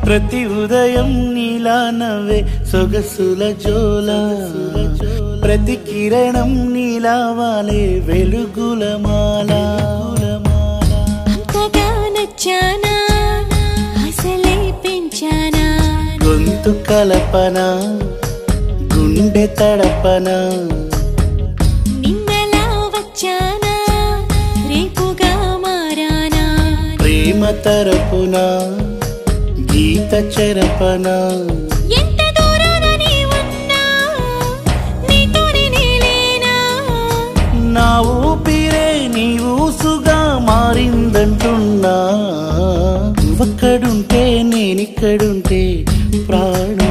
ప్రతి ఉదయం నీలా నవ్వే సొగసుల జోల ప్రతి కిరణం నీలా వాలే వెలుగుల మాల అంతగా నచ్చానా అసలే పెంచానా గొంతు కలపన గుండె తడపన నిన్నలా వచ్చానా రేపుగా మారానా ప్రేమ తరపున గీత చెరపన ఎంత దూరాన నీ ఉన్నా నీతోనే నేలేనా నా ఊపిరే నీ ఊసుగా మారిందంటున్నా నువ్వక్కడుంటే నేనిక్కడుంటే ప్రాణం